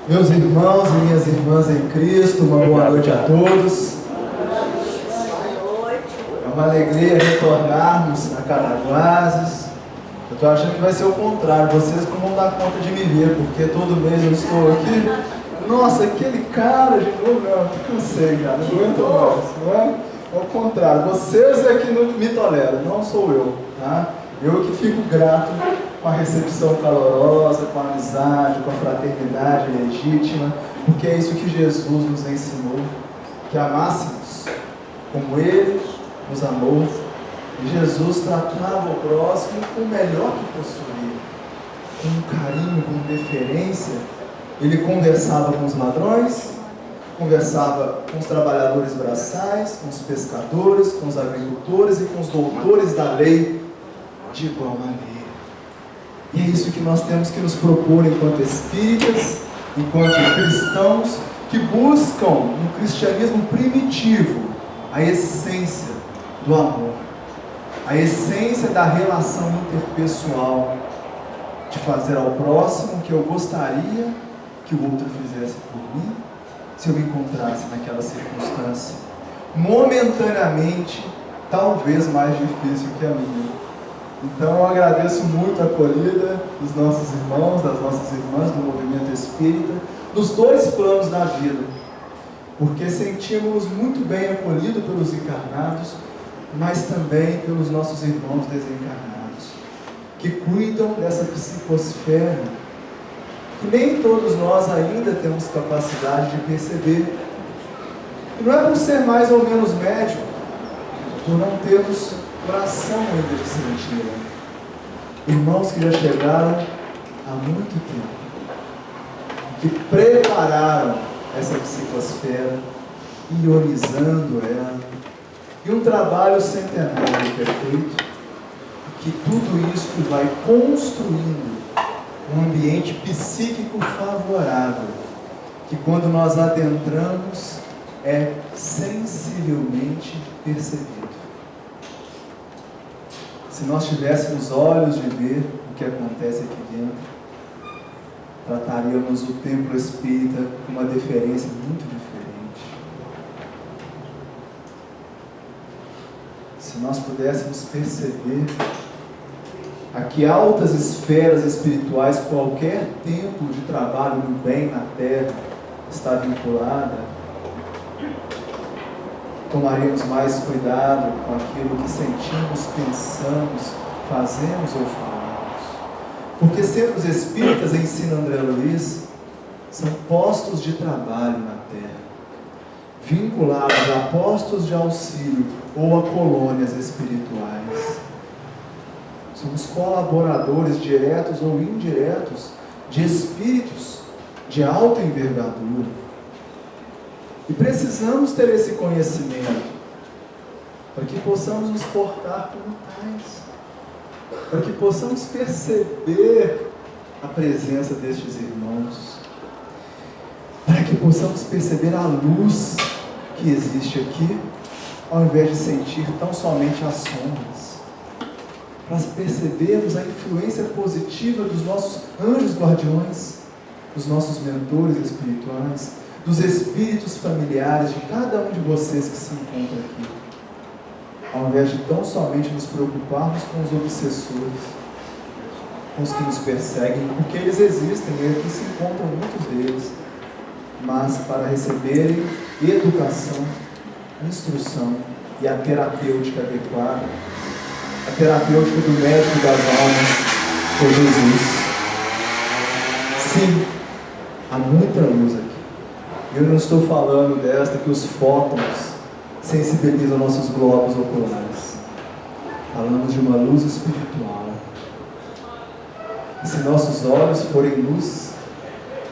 Meus irmãos e minhas irmãs em Cristo, uma boa noite a todos. É uma alegria retornarmos a Cataguases. Eu estou achando que vai ser o contrário, vocês não vão dar conta de me ver, porque todo mês eu estou aqui. Nossa, aquele cara de novo, não, cansei, cara, não aguento mais, não é? É o contrário, vocês é que não me toleram, não sou eu, tá? Eu que fico grato com a recepção calorosa, com a amizade, com a fraternidade legítima, porque é isso que Jesus nos ensinou, que amássemos como Ele nos amou. E Jesus tratava o próximo com o melhor que possuía, com carinho, com deferência. Ele conversava com os ladrões, conversava com os trabalhadores braçais, com os pescadores, com os agricultores e com os doutores da lei de igual maneira. E é isso que nós temos que nos propor enquanto espíritas, enquanto cristãos, que buscam no cristianismo primitivo a essência do amor, a essência da relação interpessoal, de fazer ao próximo o que eu gostaria que o outro fizesse por mim, se eu me encontrasse naquela circunstância, momentaneamente, talvez mais difícil que a minha. Então eu agradeço muito a acolhida dos nossos irmãos, das nossas irmãs do movimento espírita, nos dois planos da vida, porque sentimos-nos muito bem acolhidos pelos encarnados, mas também pelos nossos irmãos desencarnados, que cuidam dessa psicosfera, que nem todos nós ainda temos capacidade de perceber. E não é por ser mais ou menos médico, por não termos coração ainda de sentir. Irmãos que já chegaram há muito tempo, que prepararam essa psicosfera, ionizando ela, e um trabalho centenário que é feito, que tudo isso vai construindo um ambiente psíquico favorável, que quando nós adentramos é sensivelmente percebido. Se nós tivéssemos olhos de ver o que acontece aqui dentro, trataríamos o templo espírita com uma deferência muito diferente. Se nós pudéssemos perceber a que altas esferas espirituais qualquer tempo de trabalho no bem na terra está vinculada, tomaríamos mais cuidado com aquilo que sentimos, pensamos, fazemos ou falamos. Porque sempre os espíritas, ensina André Luiz, são postos de trabalho na terra, vinculados a postos de auxílio ou a colônias espirituais. Somos colaboradores diretos ou indiretos de espíritos de alta envergadura. E precisamos ter esse conhecimento para que possamos nos portar como tais, para que possamos perceber a presença destes irmãos, para que possamos perceber a luz que existe aqui, ao invés de sentir tão somente as sombras, para percebermos a influência positiva dos nossos anjos guardiões, dos nossos mentores espirituais, dos espíritos familiares de cada um de vocês que se encontram aqui, ao invés de tão somente nos preocuparmos com os obsessores, com os que nos perseguem, porque eles existem e aqui se encontram muitos deles, mas para receberem educação, instrução e a terapêutica adequada, a terapêutica do médico das almas, foi Jesus. Sim, há muita luz aqui. Eu não estou falando desta que os fótons sensibilizam nossos globos oculares. Falamos de uma luz espiritual. E se nossos olhos forem luz,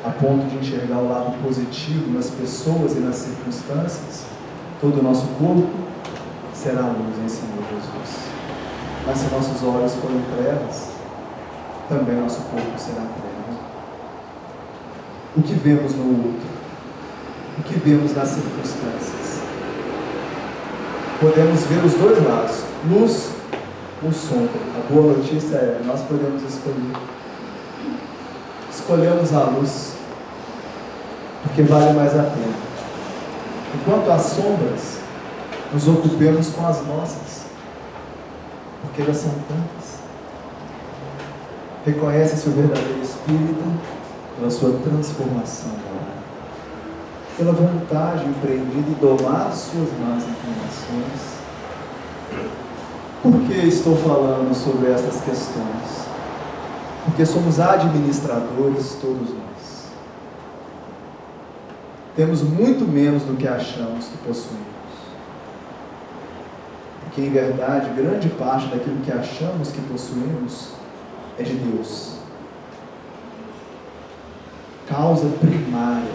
a ponto de enxergar o lado positivo nas pessoas e nas circunstâncias, todo o nosso corpo será luz em Senhor Jesus. Mas se nossos olhos forem trevas, também nosso corpo será treva. O que vemos no outro? O que vemos nas circunstâncias? Podemos ver os dois lados, luz ou sombra. A boa notícia é, nós podemos escolher. Escolhemos a luz, porque vale mais a pena. Enquanto as sombras, nos ocupemos com as nossas, porque elas são tantas. Reconhece-se o verdadeiro espírita pela sua transformação moral, pela vontade empreendida em domar suas más inclinações. Por que estou falando sobre essas questões? Porque somos administradores, todos nós. Temos muito menos do que achamos que possuímos. Porque, em verdade, grande parte daquilo que achamos que possuímos é de Deus. Causa primária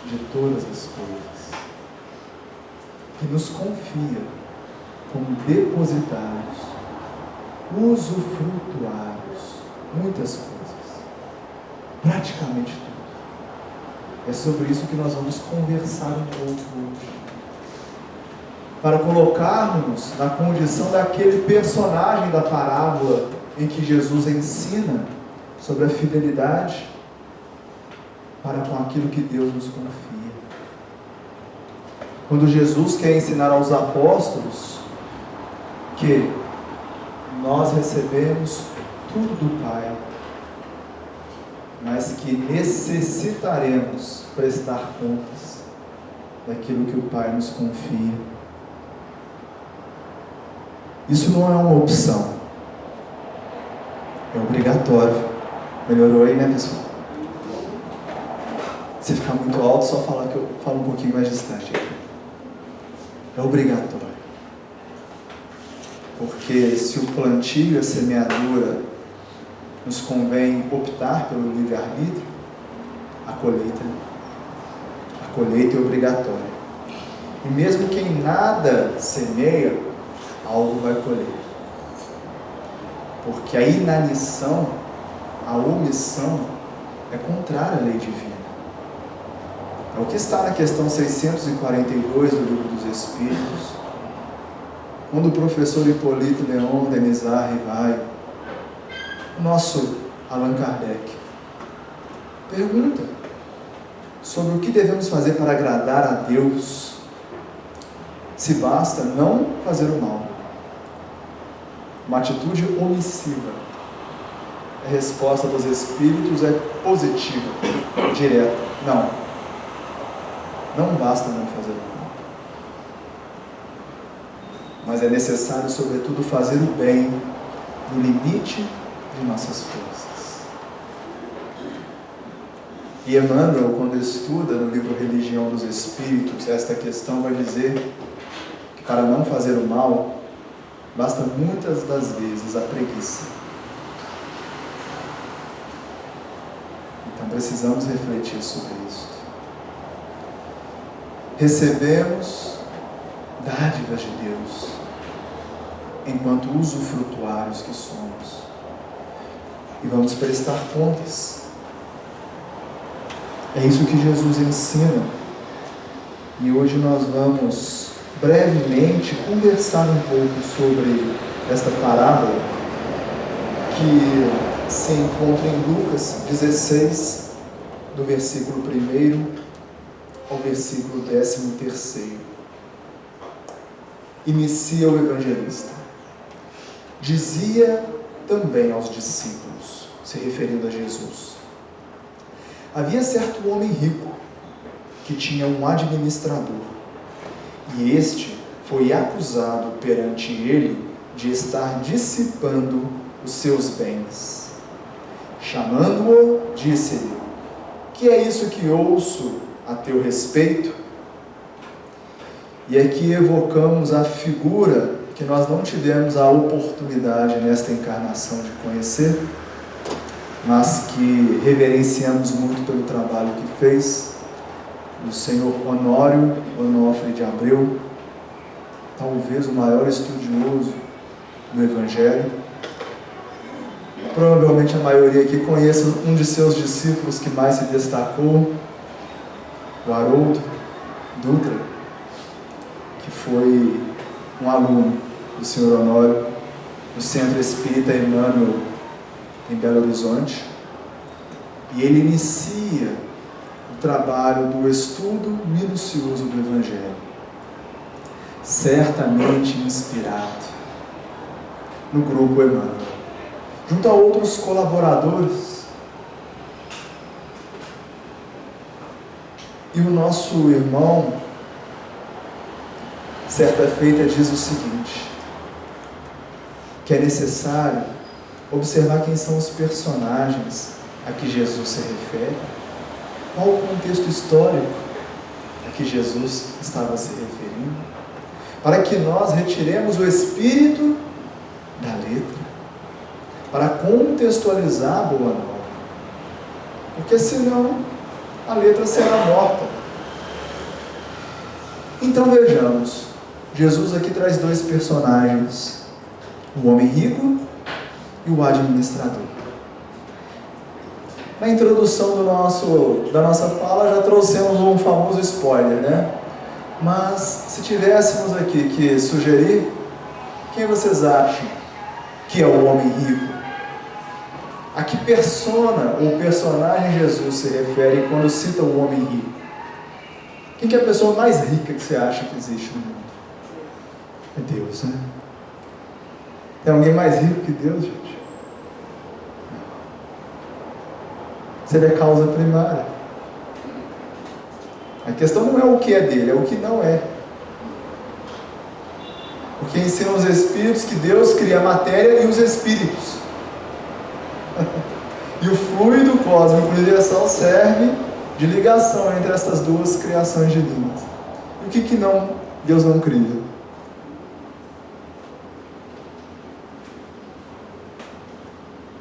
de todas as coisas. Que nos confia como depositários, usufrutuários, muitas coisas, praticamente tudo. É sobre isso que nós vamos conversar um pouco hoje, para colocarmos na condição daquele personagem da parábola em que Jesus ensina sobre a fidelidade para com aquilo que Deus nos confia. Quando Jesus quer ensinar aos apóstolos que nós recebemos tudo do Pai, mas que necessitaremos prestar contas daquilo que o Pai nos confia. Isso não é uma opção, é obrigatório. Melhorou aí, né, pessoal? Se ficar muito alto, só falar que eu falo um pouquinho mais distante aqui. É obrigatório. Porque se o plantio e a semeadura nos convém optar pelo livre-arbítrio, a colheita é obrigatória. E mesmo quem nada semeia, algo vai colher. Porque a inanição, a omissão, é contrária à lei divina. É o que está na questão 642 do Livro dos Espíritos, quando o professor Hipólito Leon Denisard Rivaio, o nosso Allan Kardec, pergunta sobre o que devemos fazer para agradar a Deus, se basta não fazer o mal. Uma atitude omissiva. A resposta dos Espíritos é positiva, direta. Não basta não fazer o mal. Mas é necessário, sobretudo, fazer o bem no limite de nossas forças. E Emmanuel, quando estuda no livro Religião dos Espíritos, esta questão vai dizer que para não fazer o mal, basta muitas das vezes a preguiça. Então precisamos refletir sobre isso. Recebemos dádivas de Deus, enquanto usufrutuários que somos, e vamos prestar contas. É isso que Jesus ensina, e hoje nós vamos brevemente conversar um pouco sobre esta parábola que se encontra em Lucas 16, do versículo 1 ao versículo 13. Inicia o evangelista. Dizia também aos discípulos, se referindo a Jesus: havia certo homem rico que tinha um administrador, e este foi acusado perante ele de estar dissipando os seus bens. Chamando-o, disse-lhe: que é isso que ouço a teu respeito? E aqui evocamos a figura que nós não tivemos a oportunidade nesta encarnação de conhecer, mas que reverenciamos muito pelo trabalho que fez, o senhor Honório Onofre de Abreu, talvez o maior estudioso do Evangelho. Provavelmente a maioria aqui conhece um de seus discípulos que mais se destacou, o Haroldo Dutra, que foi um aluno do senhor Honório no Centro Espírita Emmanuel, em Belo Horizonte, e ele inicia do trabalho, do estudo minucioso do Evangelho, certamente inspirado no grupo Emmanuel, junto a outros colaboradores. E o nosso irmão, certa feita, diz o seguinte, que é necessário observar quem são os personagens a que Jesus se refere, qual o contexto histórico a que Jesus estava se referindo, para que nós retiremos o espírito da letra, para contextualizar a boa nova, porque senão a letra será morta. Então vejamos, Jesus aqui traz dois personagens, o homem rico e o administrador. Na introdução da nossa fala já trouxemos um famoso spoiler, né? Mas se tivéssemos aqui que sugerir, quem vocês acham que é o homem rico? A que persona ou personagem Jesus se refere quando cita o homem rico? Quem que é a pessoa mais rica que você acha que existe no mundo? É Deus, né? Tem alguém mais rico que Deus, gente? Seria a causa primária. A questão não é o que é dele, é o que não é. Porque ensinam os Espíritos que Deus cria a matéria e os Espíritos. E o fluido cósmico universal serve de ligação entre essas duas criações divinas. E o que não, Deus não cria?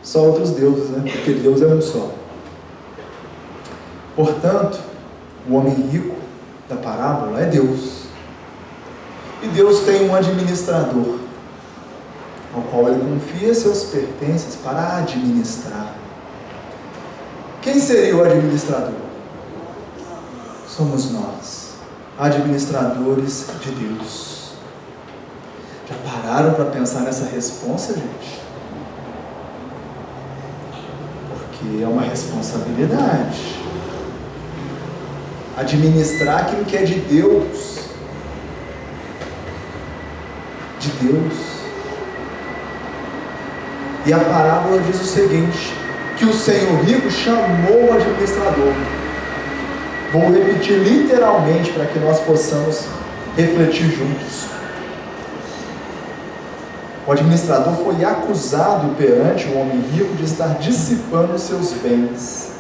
Só outros deuses, né? Porque Deus é um só. Portanto, o homem rico da parábola é Deus. E Deus tem um administrador, ao qual ele confia seus pertences para administrar. Quem seria o administrador? Somos nós, administradores de Deus. Já pararam para pensar nessa responsa, gente? Porque é uma responsabilidade. Administrar aquilo que é de Deus. De Deus. E a parábola diz o seguinte, que o senhor rico chamou o administrador. Vou repetir literalmente para que nós possamos refletir juntos. O administrador foi acusado perante o homem rico de estar dissipando seus bens.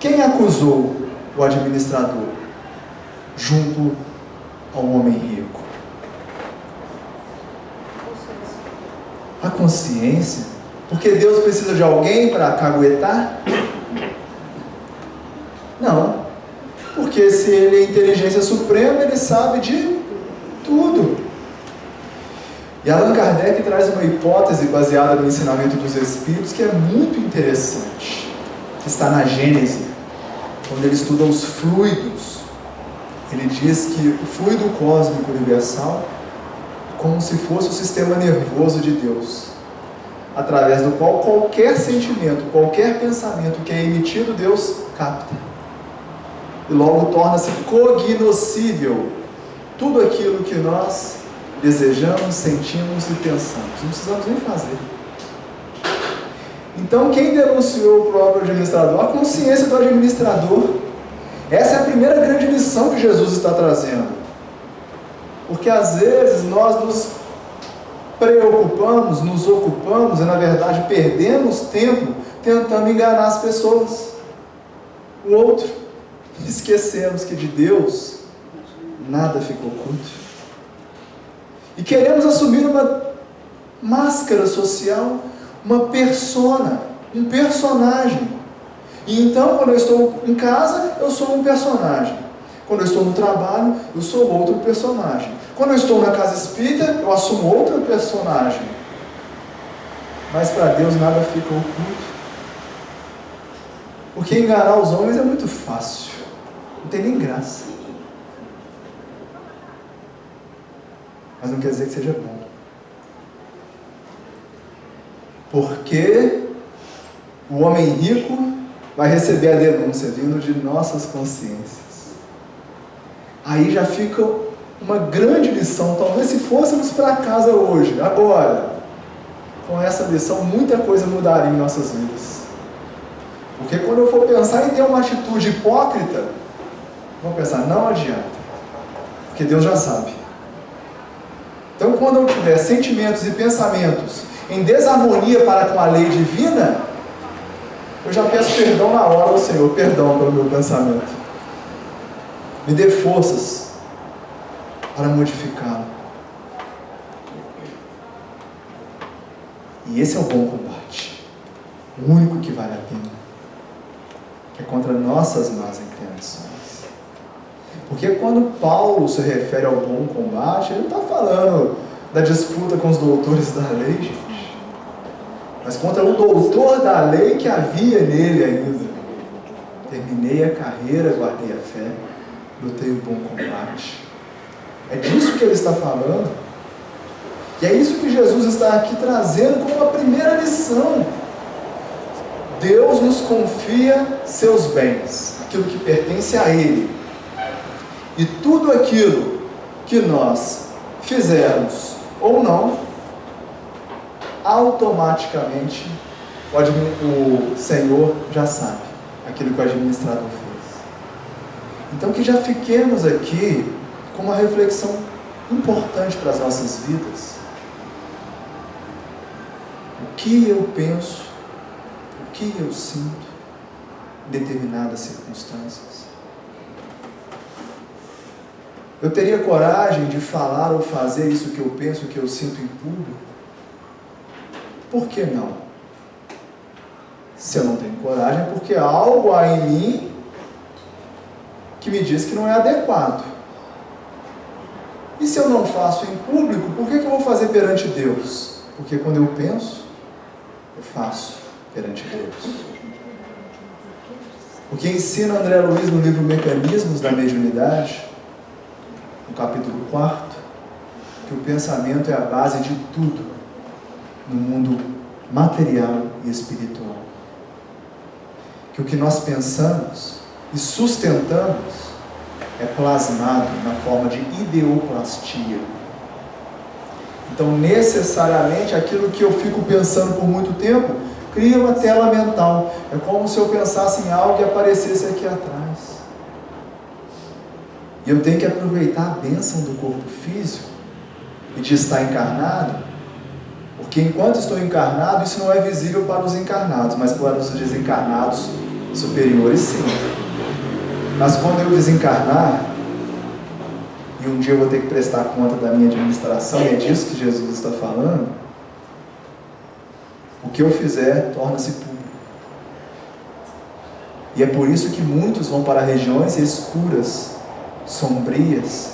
Quem acusou o administrador junto ao homem rico? A consciência. Porque Deus precisa de alguém para caguetar? Não. Porque se ele é inteligência suprema, ele sabe de tudo. E Allan Kardec traz uma hipótese baseada no ensinamento dos Espíritos que é muito interessante, que está na Gênese, quando ele estuda os fluidos. Ele diz que o fluido cósmico universal é como se fosse o sistema nervoso de Deus, através do qual qualquer sentimento, qualquer pensamento que é emitido, Deus capta. E logo torna-se cognoscível tudo aquilo que nós desejamos, sentimos e pensamos. Não precisamos nem fazer. Então, quem denunciou o próprio administrador? A consciência do administrador. Essa é a primeira grande lição que Jesus está trazendo. Porque às vezes nós nos preocupamos, nos ocupamos e na verdade perdemos tempo tentando enganar as pessoas, o outro. Esquecemos que de Deus nada fica oculto. E queremos assumir uma máscara social, uma persona, um personagem. E então, quando eu estou em casa, eu sou um personagem. Quando eu estou no trabalho, eu sou outro personagem. Quando eu estou na casa espírita, eu assumo outro personagem. Mas para Deus nada fica oculto. Porque enganar os homens é muito fácil. Não tem nem graça. Mas não quer dizer que seja bom. Porque o homem rico vai receber a denúncia vindo de nossas consciências. Aí já fica uma grande lição. Talvez se fôssemos para casa hoje, agora, com essa lição, muita coisa mudaria em nossas vidas. Porque quando eu for pensar em ter uma atitude hipócrita, vou pensar, não adianta, porque Deus já sabe. Então, quando eu tiver sentimentos e pensamentos em desarmonia para com a lei divina, eu já peço perdão na hora ao Senhor, perdão pelo meu pensamento. Me dê forças para modificá-lo. E esse é o bom combate, o único que vale a pena, que é contra nossas más inclinações. Porque quando Paulo se refere ao bom combate, ele não está falando da disputa com os doutores da lei, gente, mas contra o doutor da lei que havia nele ainda. Terminei a carreira, guardei a fé, lutei o bom combate. É disso que ele está falando. E é isso que Jesus está aqui trazendo como a primeira lição. Deus nos confia seus bens, aquilo que pertence a Ele. E tudo aquilo que nós fizermos ou não, automaticamente o Senhor já sabe aquilo que o administrador fez. Então que já fiquemos aqui com uma reflexão importante para as nossas vidas. O que eu penso, o que eu sinto em determinadas circunstâncias. Eu teria coragem de falar ou fazer isso que eu penso, que eu sinto em público? Por que não? Se eu não tenho coragem, é porque algo há em mim que me diz que não é adequado. E se eu não faço em público, por que eu vou fazer perante Deus? Porque quando eu penso, eu faço perante Deus. O que ensina André Luiz no livro Mecanismos da Mediunidade, no capítulo 4, que o pensamento é a base de tudo no mundo material e espiritual. Que o que nós pensamos e sustentamos é plasmado na forma de ideoplastia. Então, necessariamente, aquilo que eu fico pensando por muito tempo cria uma tela mental. É como se eu pensasse em algo e aparecesse aqui atrás. E eu tenho que aproveitar a bênção do corpo físico e de estar encarnado, porque enquanto estou encarnado, isso não é visível para os encarnados, mas para os desencarnados superiores, sim. Mas quando eu desencarnar, e um dia eu vou ter que prestar conta da minha administração, e é disso que Jesus está falando, o que eu fizer torna-se público. E é por isso que muitos vão para regiões escuras, sombrias,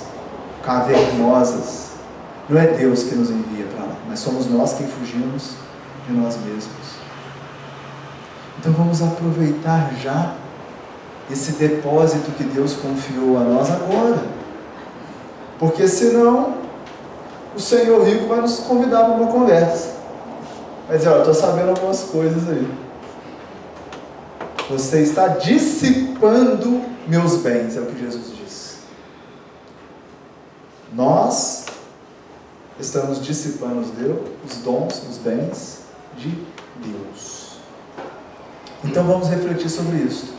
cavernosas. Não é Deus que nos envia para lá, mas somos nós quem fugimos de nós mesmos. Então vamos aproveitar já esse depósito que Deus confiou a nós agora, porque senão o Senhor rico vai nos convidar para uma conversa, vai dizer, olha, estou sabendo algumas coisas aí, você está dissipando meus bens, é o que Jesus diz. Nós estamos dissipando os dons, os bens de Deus. Então vamos refletir sobre isso,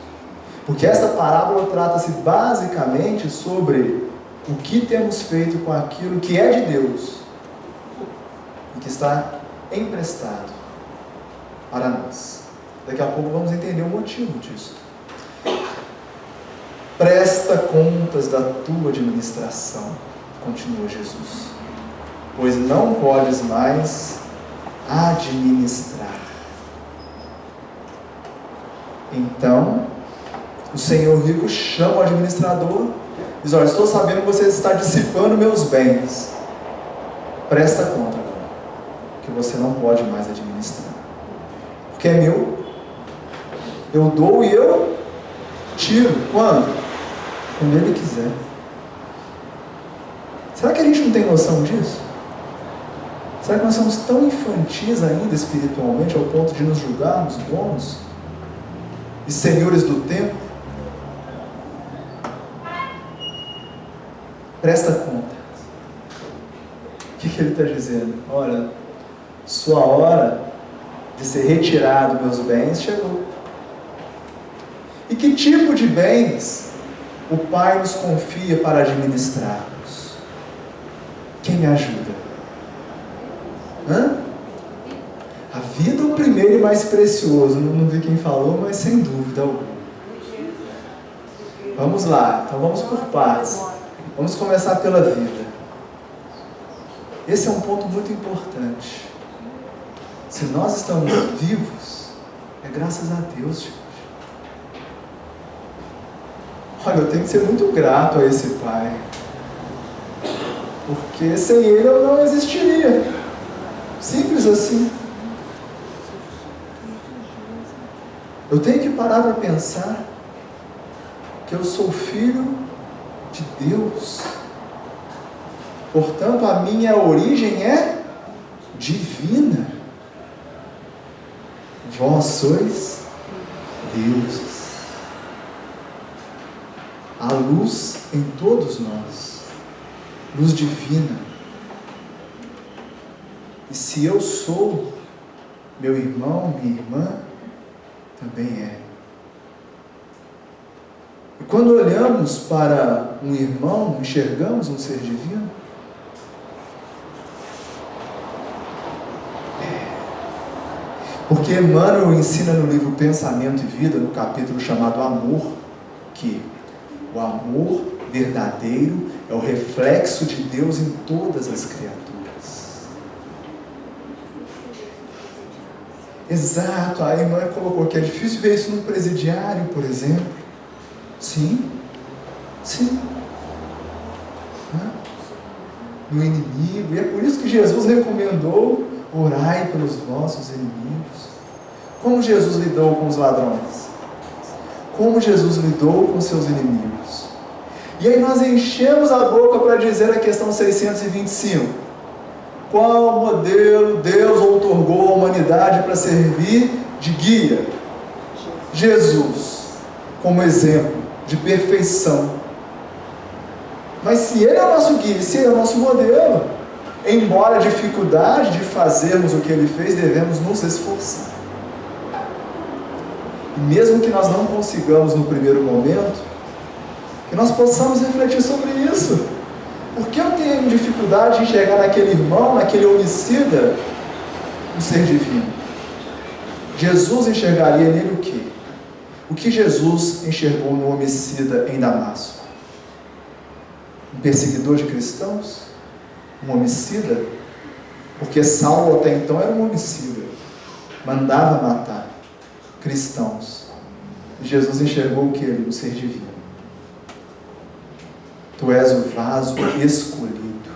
porque esta parábola trata-se basicamente sobre o que temos feito com aquilo que é de Deus e que está emprestado para nós. Daqui a pouco vamos entender o motivo disso. Presta contas da tua administração, continua Jesus, pois não podes mais administrar. Então, o Senhor rico chama o administrador e diz, olha, estou sabendo que você está dissipando meus bens. Presta conta agora, que você não pode mais administrar. Porque é meu. Eu dou e eu tiro. Quando? Quando Ele quiser. Será que a gente não tem noção disso? Será que nós somos tão infantis ainda espiritualmente ao ponto de nos julgarmos donos? e senhores do tempo? Presta conta. O que ele está dizendo? Olha, sua hora de ser retirado meus bens chegou. E que tipo de bens o Pai nos confia para administrarmos? Quem me ajuda? A vida é o primeiro e mais precioso. Não vi quem falou, mas sem dúvida alguma. Vamos lá, então vamos por partes. Vamos começar pela vida. Esse é um ponto muito importante. Se nós estamos vivos, é graças a Deus, gente. Olha, eu tenho que ser muito grato a esse Pai. Porque sem Ele eu não existiria. Simples assim. Eu tenho que parar para pensar que eu sou filho de Deus. Portanto, a minha origem é divina. Vós sois deuses. Há luz em todos nós. Luz divina. E se eu sou, meu irmão, minha irmã, também é. E quando olhamos para um irmão, enxergamos um ser divino? Porque Emmanuel ensina no livro Pensamento e Vida, no capítulo chamado Amor, que o amor verdadeiro é o reflexo de Deus em todas as criaturas. Exato, a irmã colocou que é difícil ver isso no presidiário, por exemplo. Sim. No inimigo, e é por isso que Jesus recomendou: orai pelos vossos inimigos. Como Jesus lidou com os ladrões? Como Jesus lidou com seus inimigos? E aí nós enchemos a boca para dizer a questão 625. Qual modelo Deus outorgou à humanidade para servir de guia? Jesus, como exemplo de perfeição. Mas se Ele é o nosso guia, se Ele é o nosso modelo, embora a dificuldade de fazermos o que Ele fez, devemos nos esforçar. E mesmo que nós não consigamos no primeiro momento, que nós possamos refletir sobre isso. Por que eu tenho dificuldade de enxergar naquele irmão, naquele homicida, um ser divino? Jesus enxergaria nele o quê? O que Jesus enxergou no homicida em Damasco? Um perseguidor de cristãos? Um homicida? Porque Saulo até então era um homicida, mandava matar cristãos. E Jesus enxergou o que ele? Um ser divino. Tu és o vaso escolhido.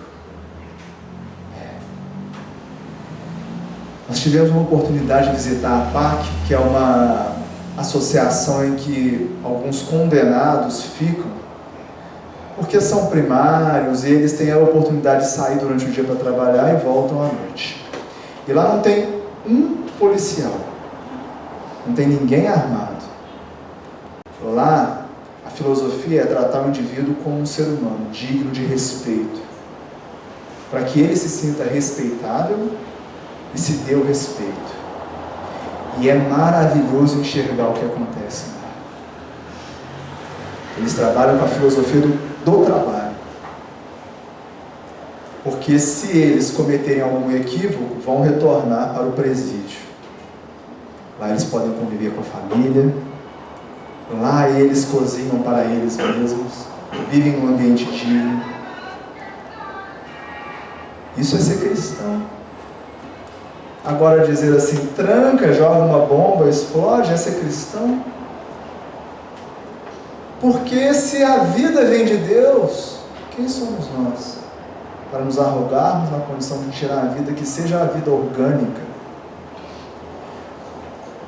Nós tivemos uma oportunidade de visitar a PAC, que é uma associação em que alguns condenados ficam, porque são primários e eles têm a oportunidade de sair durante o dia para trabalhar e voltam à noite. E lá não tem um policial, não tem ninguém armado. Lá, a filosofia é tratar o indivíduo como um ser humano, digno de respeito, para que ele se sinta respeitável e se dê o respeito. E é maravilhoso enxergar o que acontece lá. Eles trabalham com a filosofia do trabalho. Porque se eles cometerem algum equívoco, vão retornar para o presídio. Lá eles podem conviver com a família. Lá eles cozinham para eles mesmos, vivem num ambiente digno. Isso é ser cristão. Agora dizer assim, tranca, joga uma bomba, explode, é ser cristão? Porque se a vida vem de Deus, quem somos nós? Para nos arrogarmos na condição de tirar a vida que seja a vida orgânica.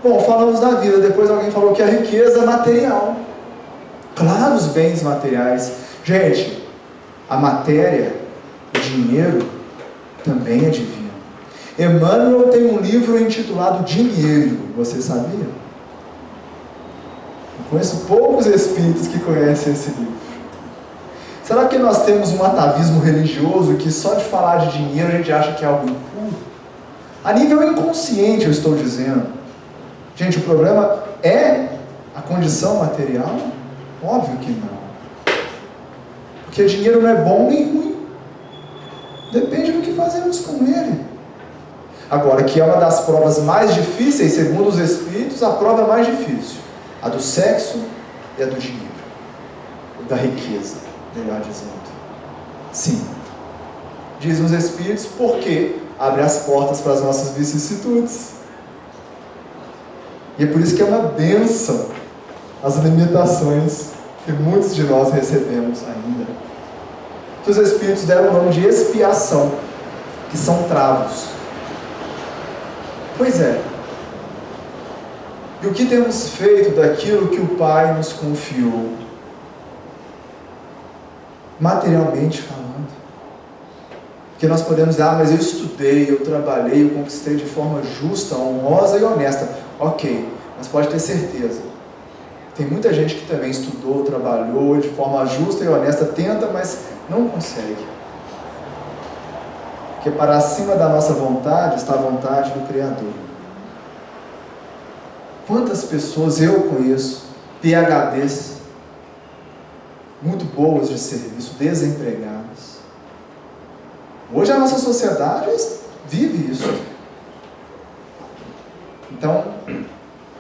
Bom, falamos da vida, depois alguém falou que a riqueza é material. Claro, os bens materiais. Gente, a matéria, o dinheiro, também é divino. Emmanuel tem um livro intitulado Dinheiro, você sabia? Conheço poucos espíritos que conhecem esse livro. Será que nós temos um atavismo religioso que só de falar de dinheiro a gente acha que é algo impuro? A nível inconsciente eu estou dizendo. Gente, o problema é a condição material? Óbvio que não. Porque dinheiro não é bom nem ruim. Depende do que fazemos com ele. Agora, que é uma das provas mais difíceis, segundo os espíritos, a prova mais difícil. A do sexo e a do dinheiro. Da riqueza, melhor dizendo. Sim. Dizem os espíritos, porque abre as portas para as nossas vicissitudes. E é por isso que é uma bênção as limitações que muitos de nós recebemos ainda. Que os espíritos deram o nome de expiação, que são travos. Pois é. E o que temos feito daquilo que o Pai nos confiou? Materialmente falando. Porque nós podemos dizer, mas eu estudei, eu trabalhei, eu conquistei de forma justa, honrosa e honesta. Ok, mas pode ter certeza. Tem muita gente que também estudou, trabalhou de forma justa e honesta, tenta, mas não consegue. Porque para acima da nossa vontade está a vontade do Criador. Quantas pessoas eu conheço, PhDs, muito boas de serviço, desempregadas. Hoje a nossa sociedade vive isso. Então,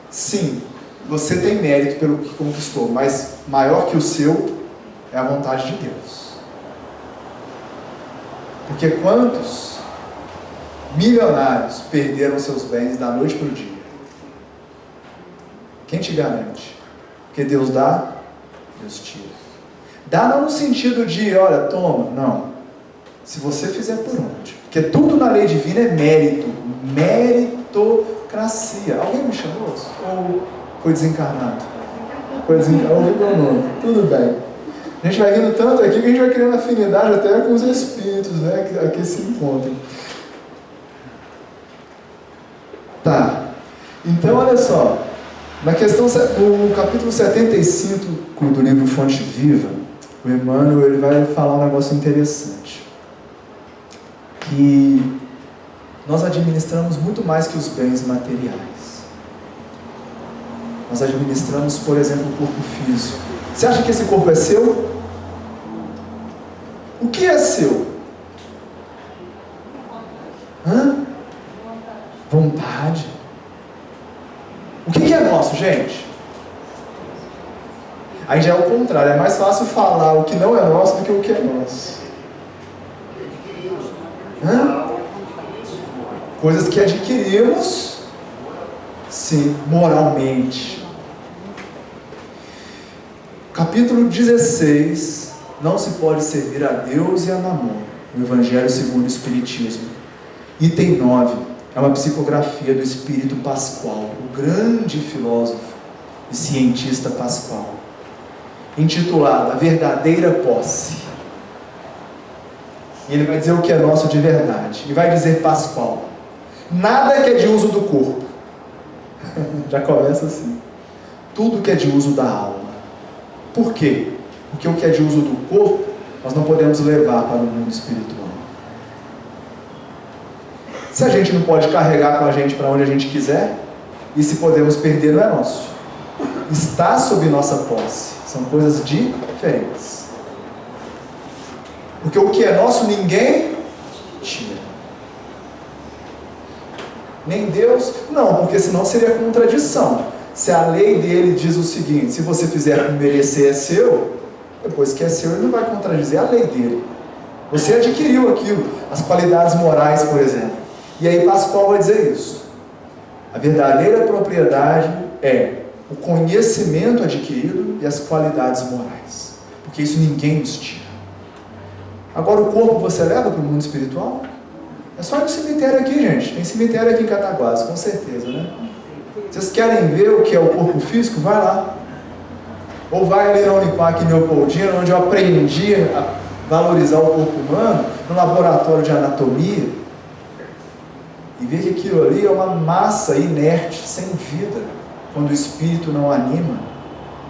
sim, você tem mérito pelo que conquistou, mas maior que o seu é a vontade de Deus. Porque quantos milionários perderam seus bens da noite para o dia? Quem te garante? Porque Deus dá, Deus tira. Dá não no sentido de, olha, toma, não. Se você fizer por onde. Porque tudo na lei divina é mérito. Meritocracia. Alguém me chamou? Ou foi desencarnado? Foi desencarnado. Ouvi meu nome. Tudo bem. A gente vai vindo tanto aqui que a gente vai criando afinidade até com os espíritos, né? Que aqui se encontram. Tá. Então, olha só. Na questão, no capítulo 75 do livro Fonte Viva, o Emmanuel ele vai falar um negócio interessante. Que nós administramos muito mais que os bens materiais. Nós administramos, por exemplo, o corpo físico. Você acha que esse corpo é seu? O que é seu? Vontade. O que é nosso, gente? Aí já é o contrário, é mais fácil falar o que não é nosso do que o que é nosso. Coisas que adquirimos, sim, moralmente. Capítulo 16, não se pode servir a Deus e a Mamon, no Evangelho segundo o Espiritismo. Item 9. É uma psicografia do Espírito Pascoal, o grande filósofo e cientista Pascoal, intitulada A Verdadeira Posse. E ele vai dizer o que é nosso de verdade. E vai dizer Pascoal: nada que é de uso do corpo. Já começa assim. Tudo que é de uso da alma. Por quê? Porque o que é de uso do corpo, nós não podemos levar para o mundo espiritual. Se a gente não pode carregar com a gente para onde a gente quiser, e se podemos perder, não é nosso. Está sob nossa posse. São coisas diferentes. Porque o que é nosso, ninguém tira. Nem Deus, não, porque senão seria contradição. Se a lei dele diz o seguinte: se você fizer por merecer é seu, depois que é seu, ele não vai contradizer a lei dele. Você adquiriu aquilo, as qualidades morais, por exemplo. E aí Pascoal vai dizer isso. A verdadeira propriedade é o conhecimento adquirido e as qualidades morais. Porque isso ninguém nos tira. Agora o corpo você leva para o mundo espiritual? É só ir no cemitério aqui, gente. Tem cemitério aqui em Cataguases, com certeza, né? Vocês querem ver o que é o corpo físico? Vai lá. Ou vai ali na Unipac em Leopoldina, onde eu aprendi a valorizar o corpo humano, no laboratório de anatomia, e ver que aquilo ali é uma massa inerte, sem vida, quando o espírito não anima.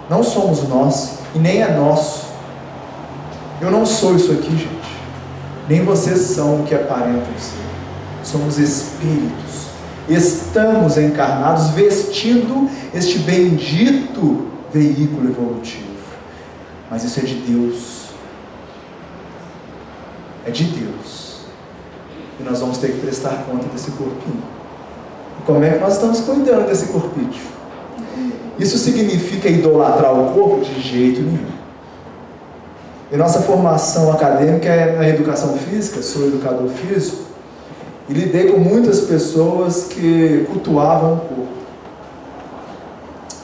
Não somos nós e nem é nosso. Eu não sou isso aqui, gente. Nem vocês são o que aparentam ser. Somos espíritos. Estamos encarnados vestindo este bendito veículo evolutivo. Mas isso é de Deus. É de Deus. E nós vamos ter que prestar conta desse corpinho. E como é que nós estamos cuidando desse corpinho? Isso significa idolatrar o corpo? De jeito nenhum. E nossa formação acadêmica é na educação física, sou educador físico, e lidei com muitas pessoas que cultuavam o corpo.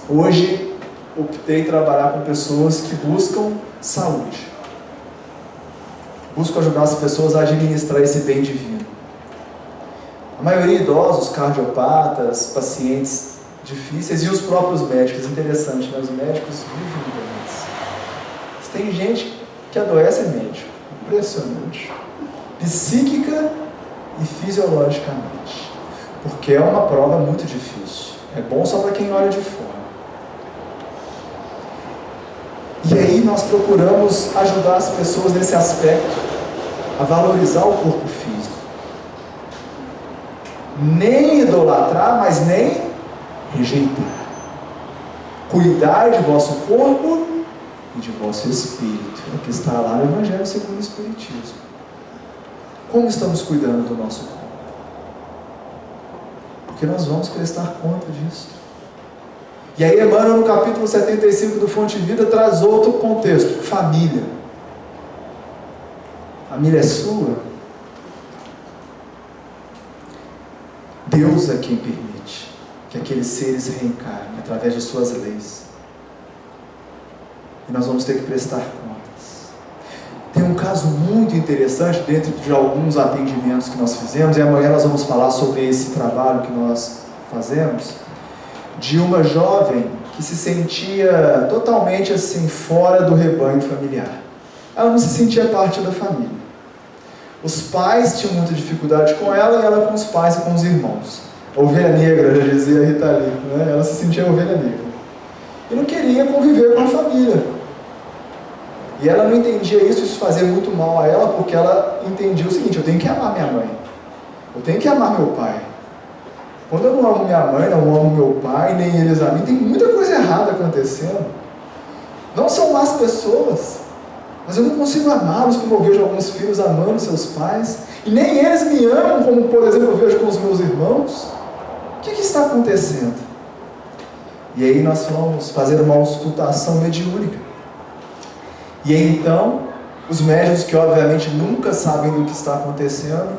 Hoje, optei em trabalhar com pessoas que buscam saúde. Busco ajudar as pessoas a administrar esse bem divino. A maioria idosos, cardiopatas, pacientes difíceis e os próprios médicos. Interessante, né? Os médicos vivem doentes. Tem gente que adoece médico. Impressionante. Psíquica e fisiologicamente. Porque é uma prova muito difícil. É bom só para quem olha de fora. E aí nós procuramos ajudar as pessoas nesse aspecto, a valorizar o corpo físico. Nem idolatrar, mas nem rejeitar. Cuidar de vosso corpo e de vosso espírito. É o que está lá no Evangelho segundo o Espiritismo. Como estamos cuidando do nosso corpo? Porque nós vamos prestar conta disso. E aí Emmanuel, no capítulo 75 do Fonte Vida, traz outro contexto: família. Família é sua? Deus é quem permite que aqueles seres reencarnem através de suas leis. E nós vamos ter que prestar contas. Tem um caso muito interessante dentro de alguns atendimentos que nós fizemos, e amanhã nós vamos falar sobre esse trabalho que nós fazemos, de uma jovem que se sentia totalmente assim, fora do rebanho familiar. Ela não se sentia parte da família. Os pais tinham muita dificuldade com ela, e ela com os pais e com os irmãos. A ovelha negra, já dizia a Rita Lee, né? Ela se sentia ovelha negra. E não queria conviver com a família. E ela não entendia isso fazia muito mal a ela, porque ela entendia o seguinte: eu tenho que amar minha mãe. Eu tenho que amar meu pai. Quando eu não amo minha mãe, não amo meu pai, nem eles a mim, tem muita coisa errada acontecendo. Não são más pessoas, mas eu não consigo amá-los como eu vejo alguns filhos amando seus pais, e nem eles me amam como, por exemplo, eu vejo com os meus irmãos. O que está acontecendo? E aí nós vamos fazer uma auscultação mediúnica. E aí então, os médiuns, que obviamente nunca sabem do que está acontecendo,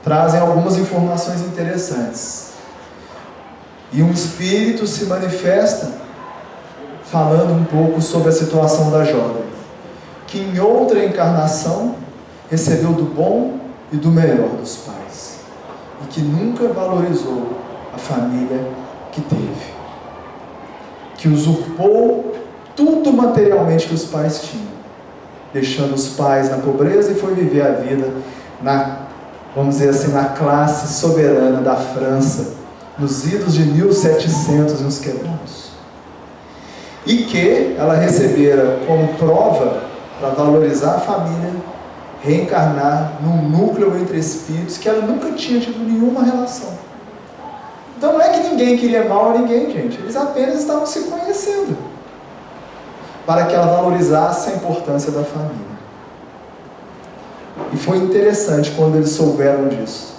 trazem algumas informações interessantes. E um espírito se manifesta falando um pouco sobre a situação da jovem, que em outra encarnação recebeu do bom e do melhor dos pais, e que nunca valorizou a família que teve, que usurpou tudo materialmente que os pais tinham, deixando os pais na pobreza, e foi viver a vida vamos dizer assim, na classe soberana da França, nos idos de 1700 e uns quebrados. E que ela recebera como prova, para valorizar a família, reencarnar num núcleo entre espíritos que ela nunca tinha tido nenhuma relação. Então não é que ninguém queria mal a ninguém, gente. Eles apenas estavam se conhecendo, para que ela valorizasse a importância da família. E foi interessante quando eles souberam disso,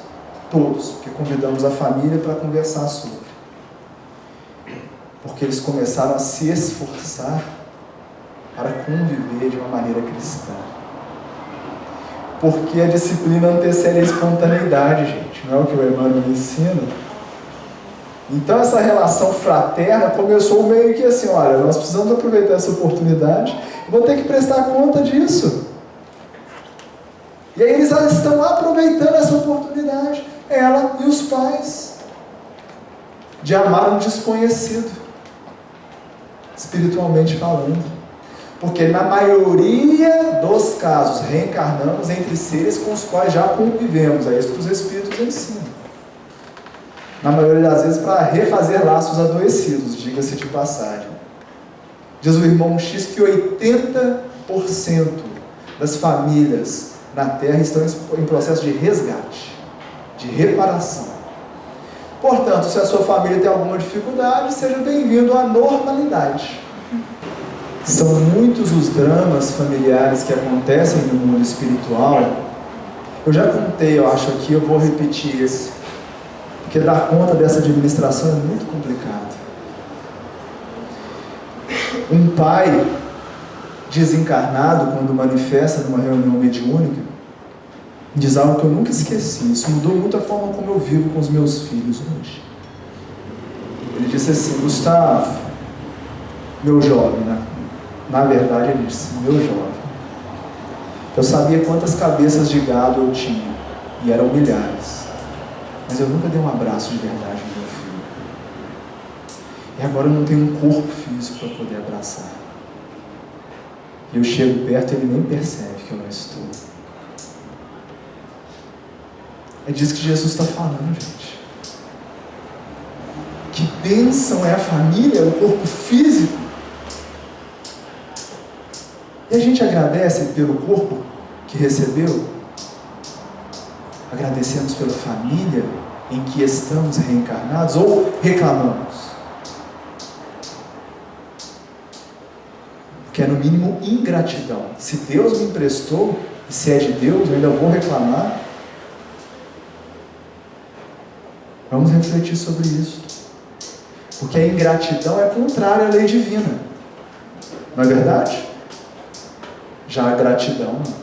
todos, que convidamos a família para conversar sobre. Porque eles começaram a se esforçar para conviver de uma maneira cristã. Porque a disciplina antecede a espontaneidade, gente. Não é o que o Emmanuel ensina? Então essa relação fraterna começou meio que assim: olha, nós precisamos aproveitar essa oportunidade, vou ter que prestar conta disso. E aí eles já estão aproveitando essa oportunidade, ela e os pais, de amar um desconhecido, espiritualmente falando. Porque na maioria dos casos reencarnamos entre seres com os quais já convivemos. É isso que os espíritos ensinam. Na maioria das vezes para refazer laços adoecidos, diga-se de passagem. Diz o irmão X que 80% das famílias na Terra estão em processo de resgate, de reparação. Portanto, se a sua família tem alguma dificuldade, seja bem-vindo à normalidade. São muitos os dramas familiares que acontecem no mundo espiritual. Eu já contei, eu acho aqui, eu vou repetir esse, porque dar conta dessa administração é muito complicado. Um pai desencarnado, quando manifesta numa reunião mediúnica, diz algo que eu nunca esqueci. Isso mudou muito a forma como eu vivo com os meus filhos hoje. Ele disse assim: Gustavo, meu jovem, né? Na verdade ele disse: meu jovem, eu sabia quantas cabeças de gado eu tinha, e eram milhares, mas eu nunca dei um abraço de verdade no meu filho. E agora eu não tenho um corpo físico para poder abraçar. E eu chego perto e ele nem percebe que eu não estou. É disso que Jesus está falando, gente. Que bênção é a família, o corpo físico. E a gente agradece pelo corpo que recebeu. Agradecemos pela família em que estamos reencarnados ou reclamamos? Porque é no mínimo ingratidão. Se Deus me emprestou, e se é de Deus, eu ainda vou reclamar. Vamos refletir sobre isso. Porque a ingratidão é contrária à lei divina. Não é verdade? Já a gratidão não.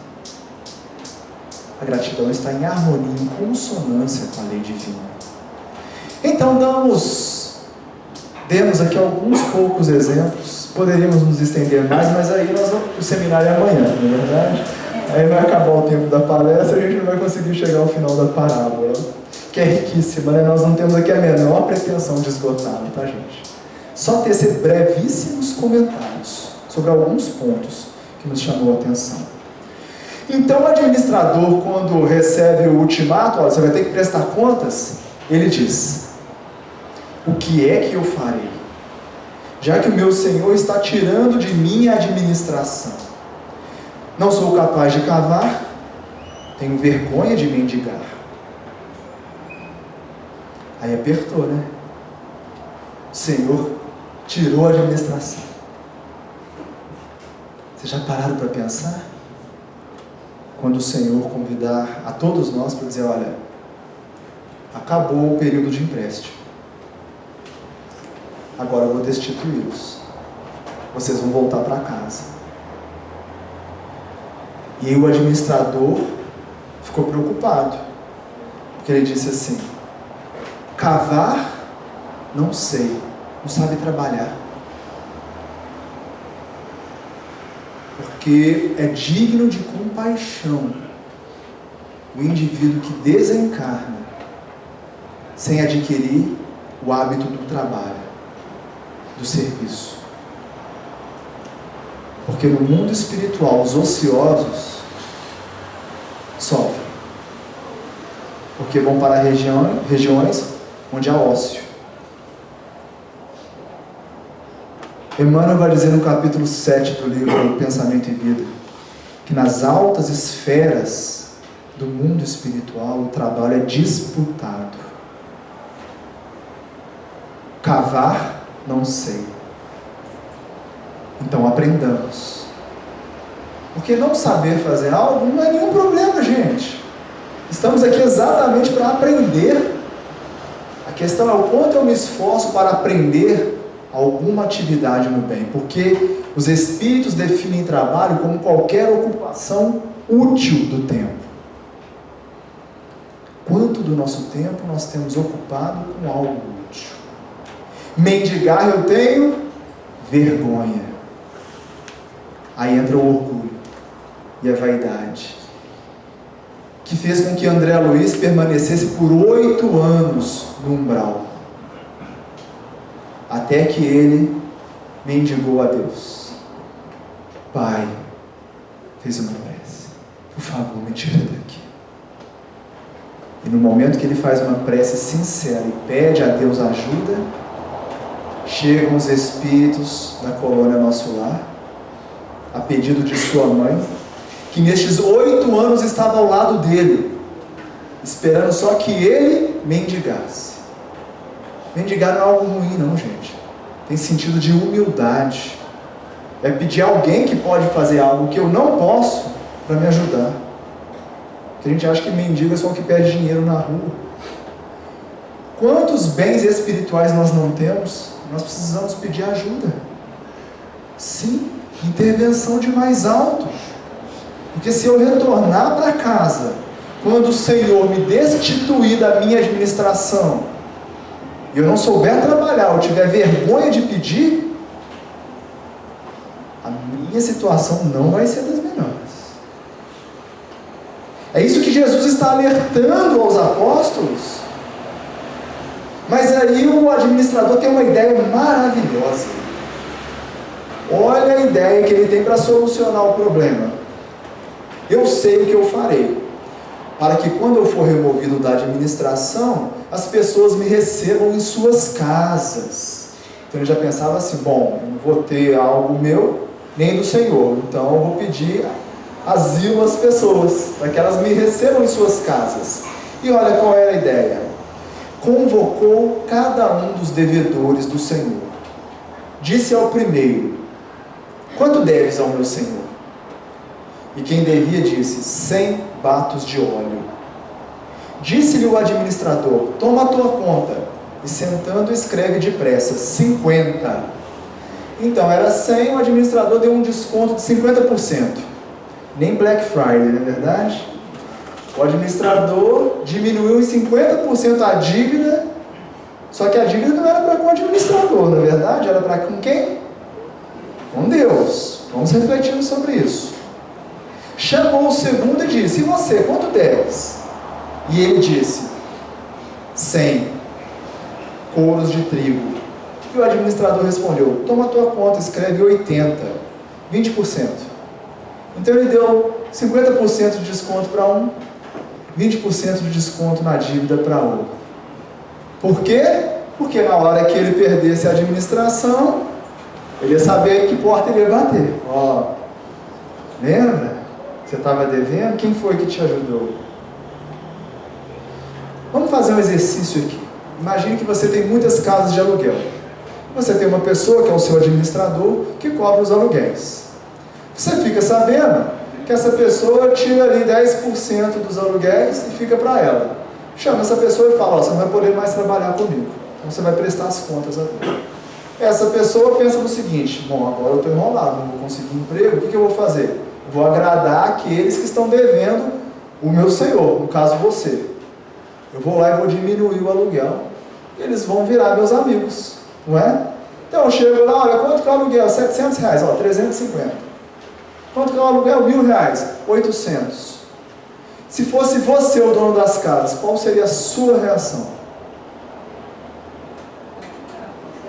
A gratidão está em harmonia, em consonância com a lei divina. Então demos aqui alguns poucos exemplos. Poderíamos nos estender mais, mas aí o seminário é amanhã, não é verdade? Aí vai acabar o tempo da palestra e a gente não vai conseguir chegar ao final da parábola, que é riquíssima, né? Nós não temos aqui a menor pretensão de esgotá-la, tá, gente? Só tecer brevíssimos comentários sobre alguns pontos que nos chamou a atenção. Então o administrador, quando recebe o ultimato, olha, você vai ter que prestar contas, ele diz: o que é que eu farei? Já que o meu Senhor está tirando de mim a administração. Não sou capaz de cavar, tenho vergonha de mendigar. Aí apertou, né? O Senhor tirou a administração. Vocês já pararam para pensar? Quando o Senhor convidar a todos nós para dizer: olha, acabou o período de empréstimo, agora eu vou destituí-los, vocês vão voltar para casa. E aí o administrador ficou preocupado, porque ele disse assim: cavar, não sei, não sabe trabalhar. Porque é digno de compaixão o indivíduo que desencarna sem adquirir o hábito do trabalho, do serviço. Porque no mundo espiritual os ociosos sofrem, porque vão para regiões onde há ócio. Emmanuel vai dizer no capítulo 7 do livro Pensamento e Vida, que nas altas esferas do mundo espiritual o trabalho é disputado. Cavar, não sei. Então aprendamos. Porque não saber fazer algo não é nenhum problema, gente. Estamos aqui exatamente para aprender. A questão é o quanto eu me esforço para aprender alguma atividade no bem, porque os espíritos definem trabalho como qualquer ocupação útil do tempo. Quanto do nosso tempo nós temos ocupado com algo útil? Mendigar eu tenho vergonha. Aí entra o orgulho e a vaidade, que fez com que André Luiz permanecesse por 8 anos no umbral, até que ele mendigou a Deus: Pai, fez uma prece, por favor, me tira daqui. E no momento que ele faz uma prece sincera e pede a Deus ajuda, chegam os espíritos da colônia Nosso Lar, a pedido de sua mãe, que nestes 8 anos estava ao lado dele, esperando só que ele mendigasse. Mendigar não é algo ruim não, gente. Tem sentido de humildade. É pedir a alguém que pode fazer algo que eu não posso para me ajudar. Porque a gente acha que mendigo é só o que pede dinheiro na rua. Quantos bens espirituais nós não temos? Nós precisamos pedir ajuda. Sim, intervenção de mais alto. Porque se eu retornar para casa, quando o Senhor me destituir da minha administração, e eu não souber trabalhar, ou tiver vergonha de pedir, a minha situação não vai ser das melhores. É isso que Jesus está alertando aos apóstolos. Mas aí o administrador tem uma ideia maravilhosa. Olha a ideia que ele tem para solucionar o problema. Eu sei o que eu farei, para que quando eu for removido da administração, as pessoas me recebam em suas casas. Então ele já pensava assim, bom, eu não vou ter algo meu, nem do Senhor, então eu vou pedir asilo às pessoas, para que elas me recebam em suas casas. E olha qual era a ideia. Convocou cada um dos devedores do Senhor. Disse ao primeiro, quanto deves ao meu Senhor? E quem devia disse, 100 batos de óleo. Disse-lhe o administrador, toma a tua conta, e sentando escreve depressa, 50. Então era 100, o administrador deu um desconto de 50%. Nem Black Friday, não é verdade? O administrador diminuiu em 50% a dívida, só que a dívida não era para com o administrador, não é verdade? Era para com quem? Com Deus. Vamos refletir sobre isso. Chamou o segundo e disse, e você, quanto deves? E ele disse, 100 couros de trigo. E o administrador respondeu, toma a tua conta, escreve 80, 20%. Então ele deu 50% de desconto para um, 20% de desconto na dívida para outro. Por quê? Porque na hora que ele perdesse a administração, ele ia saber que porta ele ia bater. Ó, lembra? Você estava devendo? Quem foi que te ajudou? Vamos fazer um exercício aqui. Imagine que você tem muitas casas de aluguel. Você tem uma pessoa que é o seu administrador que cobra os aluguéis. Você fica sabendo que essa pessoa tira ali 10% dos aluguéis e fica para ela. Chama essa pessoa e fala, ó, você não vai poder mais trabalhar comigo. Então você vai prestar as contas agora. Essa pessoa pensa no seguinte, bom, agora eu estou enrolado, não vou conseguir emprego, o que eu vou fazer? Vou agradar aqueles que estão devendo o meu senhor, no caso você. Eu vou lá e vou diminuir o aluguel. Eles vão virar meus amigos, não é? Então eu chego lá, olha, quanto que é o aluguel? R$700, ó, 350. Quanto que é o aluguel? R$1.000, 800. Se fosse você o dono das casas, qual seria a sua reação?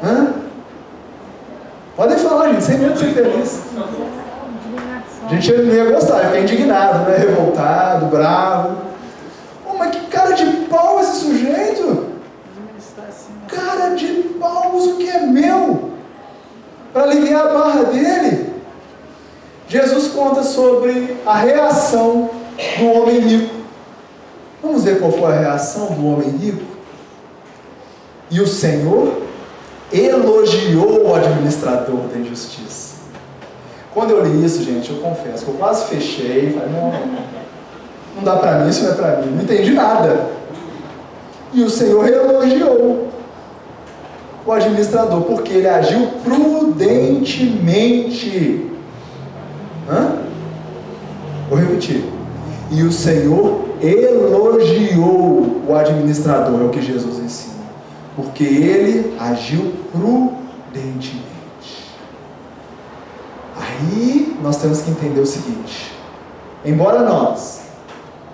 Hã? Podem falar, gente, sem medo de ser feliz. A gente não ia gostar, ia ficar indignado, né? Revoltado, bravo. Oh, mas que cara de pau esse sujeito? Cara de pau, usa o que é meu para aliviar a barra dele. Jesus conta sobre a reação do homem rico. Vamos ver qual foi a reação do homem rico? E o Senhor elogiou o administrador da injustiça. Quando eu li isso, gente, eu confesso que eu quase fechei, falei, não dá para mim, isso não é para mim, não entendi nada. E o Senhor elogiou o administrador, porque ele agiu prudentemente. Vou repetir. E o Senhor elogiou o administrador, é o que Jesus ensina, porque ele agiu prudentemente. Aí nós temos que entender o seguinte: embora nós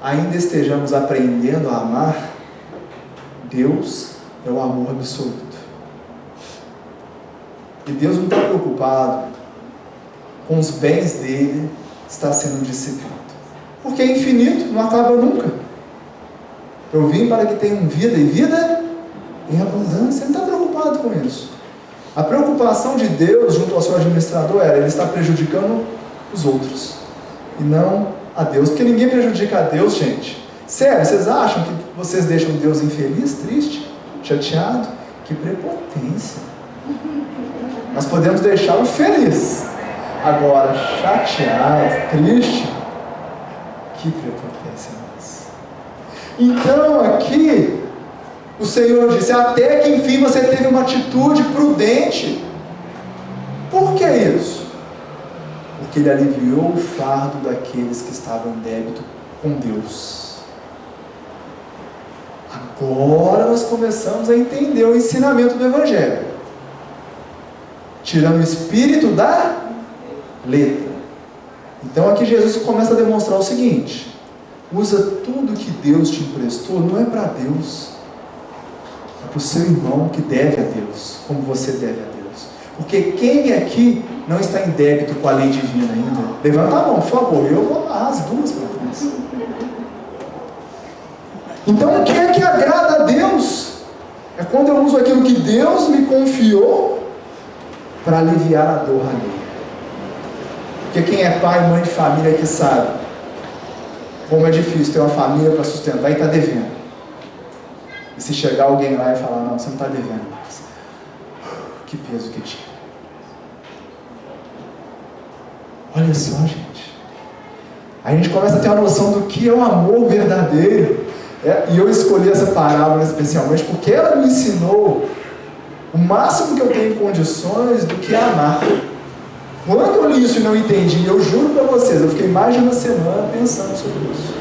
ainda estejamos aprendendo a amar, Deus é o amor absoluto. E Deus não está preocupado com os bens dele estar sendo dissipado, porque é infinito, não acaba nunca. Eu vim para que tenham vida e vida em abundância. Ele não está preocupado com isso. A preocupação de Deus junto ao seu administrador era: ele está prejudicando os outros e não a Deus, porque ninguém prejudica a Deus, gente. Sério, vocês acham que vocês deixam Deus infeliz, triste, chateado? Que prepotência. Nós podemos deixá-lo feliz. Agora, chateado, triste, que prepotência nossa. Então aqui o Senhor disse: até que enfim você teve uma atitude prudente. Por que isso? Porque ele aliviou o fardo daqueles que estavam em débito com Deus. Agora nós começamos a entender o ensinamento do Evangelho, tirando o espírito da letra. Então aqui Jesus começa a demonstrar o seguinte: usa tudo que Deus te emprestou, não é para Deus, é para o seu irmão que deve a Deus, como você deve a Deus. Porque quem aqui não está em débito com a lei divina ainda? Levanta a mão, por favor, eu vou amarrar as duas para vocês. Então o que é que agrada a Deus? É quando eu uso aquilo que Deus me confiou para aliviar a dor alheia. Porque quem é pai e mãe de família que sabe como é difícil ter uma família para sustentar e está devendo. E se chegar alguém lá e falar: não, você não está devendo mais, que peso que tira. Olha só, gente, a gente começa a ter uma noção do que é o amor verdadeiro. E eu escolhi essa parábola especialmente porque ela me ensinou o máximo que eu tenho em condições do que é amar. Quando eu li isso e não entendi, eu juro para vocês, eu fiquei mais de uma semana pensando sobre isso.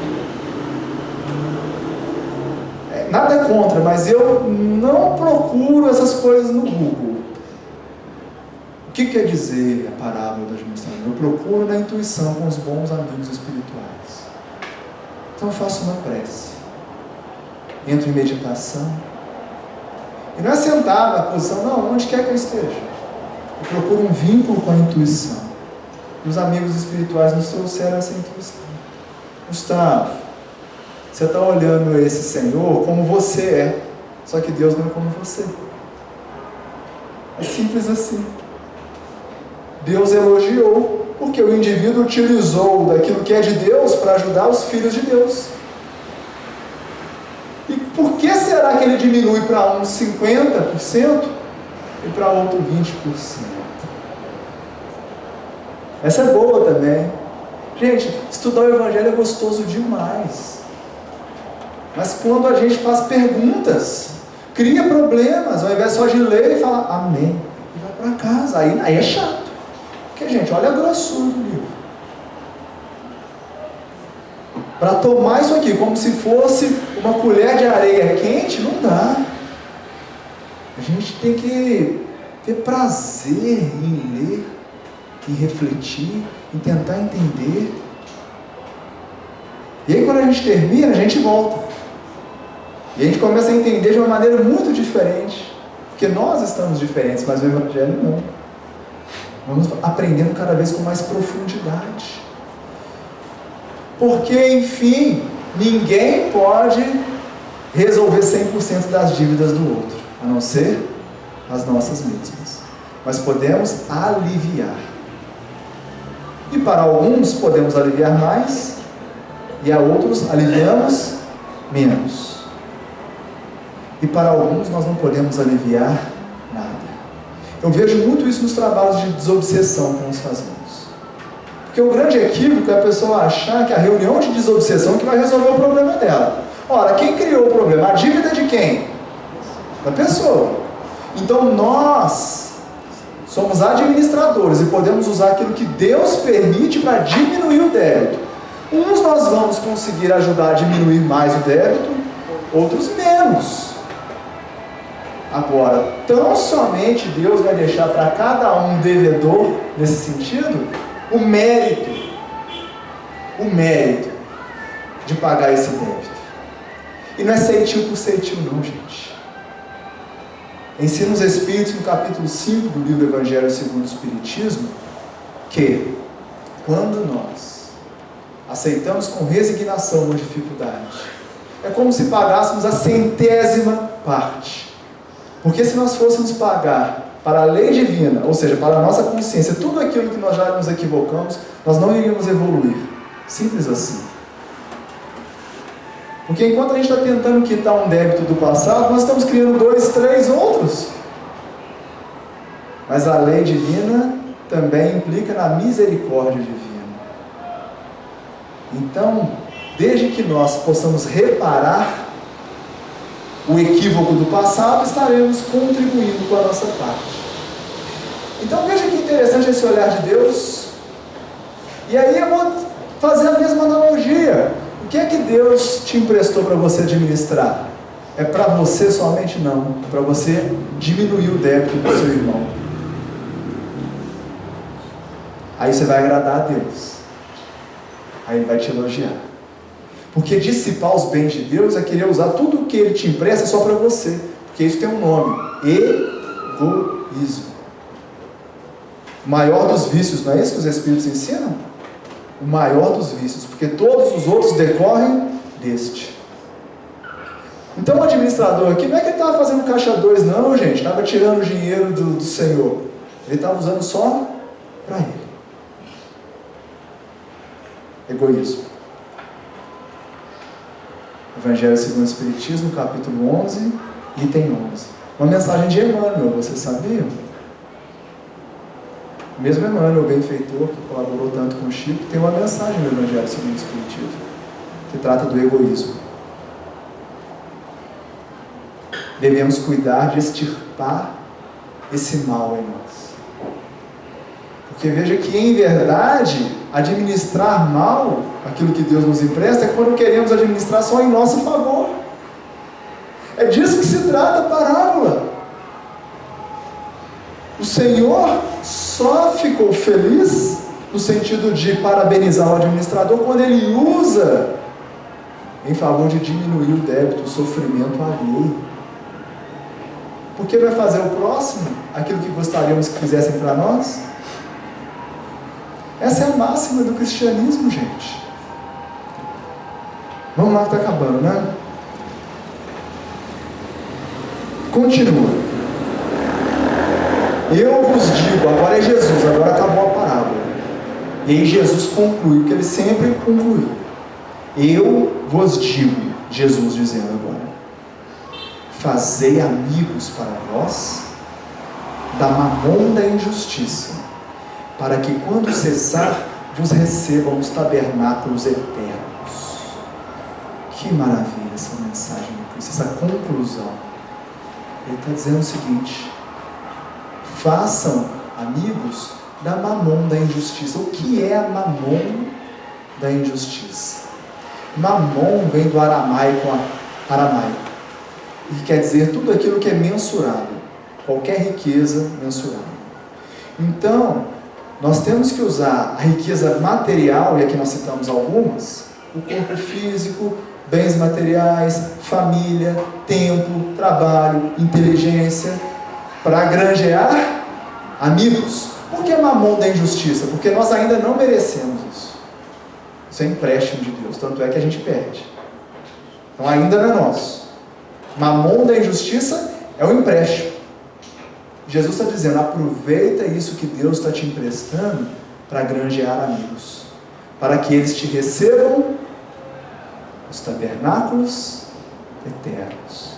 Nada contra, mas eu não procuro essas coisas no Google. O que quer dizer a parábola da administração? Eu procuro na intuição com os bons amigos espirituais. Então eu faço uma prece, entro em meditação, e não é sentar na posição, não, onde quer que eu esteja. Eu procuro um vínculo com a intuição. E os amigos espirituais nos trouxeram essa intuição. Gustavo, você está olhando esse Senhor como você é, só que Deus não é como você. É simples assim. Deus elogiou, porque o indivíduo utilizou daquilo que é de Deus para ajudar os filhos de Deus. E por que será que ele diminui para uns 50% e para outro 20%? Essa é boa também. Gente, estudar o Evangelho é gostoso demais. Mas quando a gente faz perguntas, cria problemas, ao invés só de ler e falar amém, e vai para casa, aí é chato. Porque, gente, olha a grossura do livro. Para tomar isso aqui como se fosse uma colher de areia quente, não dá. A gente tem que ter prazer em ler, em refletir, em tentar entender. E aí quando a gente termina, a gente volta. E a gente começa a entender de uma maneira muito diferente. Porque nós estamos diferentes, mas o Evangelho não. Vamos aprendendo cada vez com mais profundidade. Porque, enfim, ninguém pode resolver 100% das dívidas do outro, a não ser as nossas mesmas. Mas podemos aliviar. E para alguns podemos aliviar mais, e a outros aliviamos menos. E para alguns nós não podemos aliviar nada. Eu vejo muito isso nos trabalhos de desobsessão que nós fazemos. Porque o grande equívoco é a pessoa achar que a reunião de desobsessão que vai resolver o problema dela. Ora, quem criou o problema? A dívida de quem? Da pessoa. Então nós somos administradores e podemos usar aquilo que Deus permite para diminuir o débito. Uns nós vamos conseguir ajudar a diminuir mais o débito, outros menos. Agora, tão somente Deus vai deixar para cada um devedor, nesse sentido, o mérito de pagar esse débito. E não é ceitil por ceitil não, gente. Ensina os Espíritos, no capítulo 5 do livro Evangelho segundo o Espiritismo, que quando nós aceitamos com resignação uma dificuldade, é como se pagássemos a 100ª parte. Porque se nós fôssemos pagar para a lei divina, ou seja, para a nossa consciência, tudo aquilo que nós já nos equivocamos, nós não iríamos evoluir. Simples assim. Porque enquanto a gente está tentando quitar um débito do passado, nós estamos criando 2, 3 outros. Mas a lei divina também implica na misericórdia divina. Então, desde que nós possamos reparar o equívoco do passado, estaremos contribuindo com a nossa parte. Então veja que interessante esse olhar de Deus. E aí eu vou fazer a mesma analogia. O que é que Deus te emprestou para você administrar? É para você somente? Não. Para você diminuir o débito do seu irmão. Aí você vai agradar a Deus. Aí Ele vai te elogiar. Porque dissipar os bens de Deus é querer usar tudo o que Ele te empresta só para você. Porque isso tem um nome: egoísmo. O maior dos vícios, não é isso que os Espíritos ensinam? O maior dos vícios, porque todos os outros decorrem deste. Então o administrador aqui, não é que ele estava fazendo caixa 2, não, gente, estava tirando o dinheiro do Senhor. Ele estava usando só para ele. Egoísmo. Evangelho segundo o Espiritismo, capítulo 11, item 11. Uma mensagem de Emmanuel, vocês sabiam? O mesmo Emmanuel, o benfeitor, que colaborou tanto com o Chico, tem uma mensagem no Evangelho segundo o Espiritismo, que trata do egoísmo. Devemos cuidar de extirpar esse mal em nós. Porque veja que, em verdade, administrar mal aquilo que Deus nos empresta é quando queremos administrar só em nosso favor. É disso que se trata a parábola. O Senhor só ficou feliz no sentido de parabenizar o administrador quando ele usa em favor de diminuir o débito, o sofrimento alheio. Porque vai fazer o próximo aquilo que gostaríamos que fizessem para nós? Essa é a máxima do cristianismo, gente. Vamos lá que está acabando, né? Continua. Eu vos digo, agora é Jesus, agora acabou a parábola. E aí Jesus conclui, porque ele sempre conclui. Eu vos digo, Jesus dizendo agora: fazei amigos para vós da mamon da injustiça, para que quando cessar, vos recebam os tabernáculos eternos. Que maravilha essa mensagem de Cristo, essa conclusão. Ele está dizendo o seguinte: façam amigos da mamon da injustiça. O que é a mamon da injustiça? Mamon vem do aramaico, e quer dizer tudo aquilo que é mensurável, qualquer riqueza mensurável. Então, nós temos que usar a riqueza material, e aqui nós citamos algumas: o corpo físico, bens materiais, família, tempo, trabalho, inteligência, para granjear amigos. Por que mamon da injustiça? Porque nós ainda não merecemos isso. Isso é empréstimo de Deus, tanto é que a gente perde. Então ainda não é nosso. Mamon da injustiça é o empréstimo. Jesus está dizendo: aproveita isso que Deus está te emprestando para granjear amigos, para que eles te recebam os tabernáculos eternos.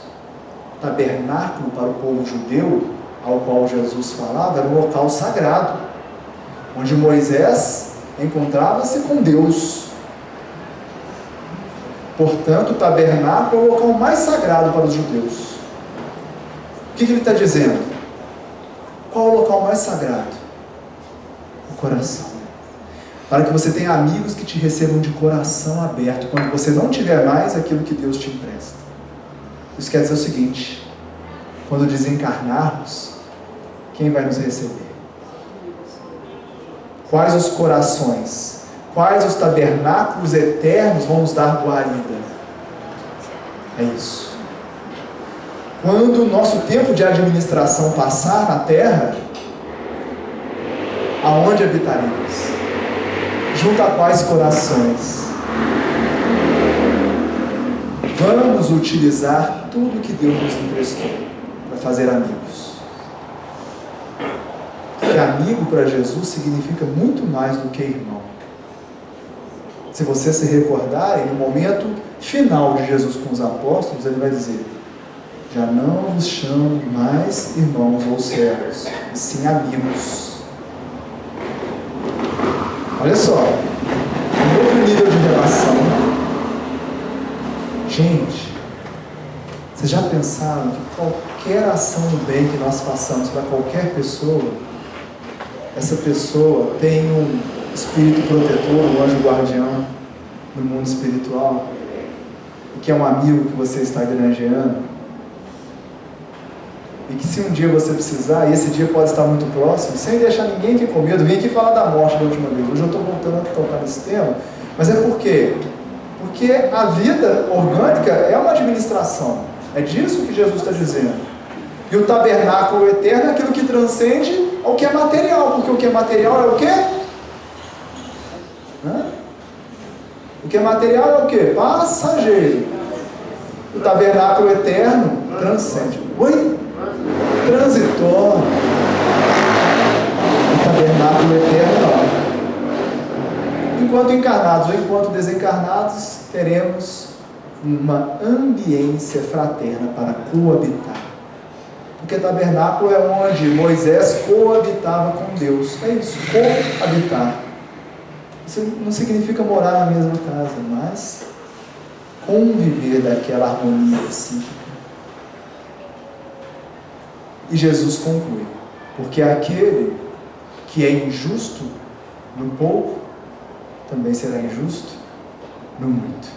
Tabernáculo para o povo judeu, ao qual Jesus falava, era um local sagrado, onde Moisés encontrava-se com Deus. Portanto, o tabernáculo é o local mais sagrado para os judeus. O que ele está dizendo? Qual é o local mais sagrado? O coração. Para que você tenha amigos que te recebam de coração aberto, quando você não tiver mais aquilo que Deus te empresta. Isso quer dizer o seguinte: quando desencarnarmos, quem vai nos receber? Quais os corações? Quais os tabernáculos eternos vão nos dar guarida? É isso. Quando o nosso tempo de administração passar na terra, aonde habitaremos? Junto a quais corações? Vamos utilizar tudo que Deus nos emprestou para fazer amigos. que amigo para Jesus significa muito mais do que irmão. Se você se recordarem, no momento final de Jesus com os apóstolos, ele vai dizer: já não vos chamo mais irmãos ou servos, e sim amigos. Olha só, um outro nível de relação. Gente, vocês já pensaram que qualquer ação do bem que nós façamos para qualquer pessoa, essa pessoa tem um espírito protetor, um anjo guardião no mundo espiritual, e que é um amigo que você está granjeando, e que se um dia você precisar, e esse dia pode estar muito próximo, sem deixar ninguém aqui com medo. Vim aqui falar da morte da última vez, hoje eu estou voltando a tocar nesse tema, mas é por quê? Porque a vida orgânica é uma administração, é disso que Jesus está dizendo. E o tabernáculo eterno é aquilo que transcende ao que é material, porque o que é material é o quê? O que é material é o quê? Passageiro. O tabernáculo eterno transcende. Oi? Transitório. O tabernáculo eterno não. Enquanto encarnados ou enquanto desencarnados, teremos uma ambiência fraterna para coabitar. Porque tabernáculo é onde Moisés coabitava com Deus. É isso, coabitar. Isso não significa morar na mesma casa, mas conviver daquela harmonia psíquica. E Jesus conclui: porque aquele que é injusto no pouco, também será injusto no muito.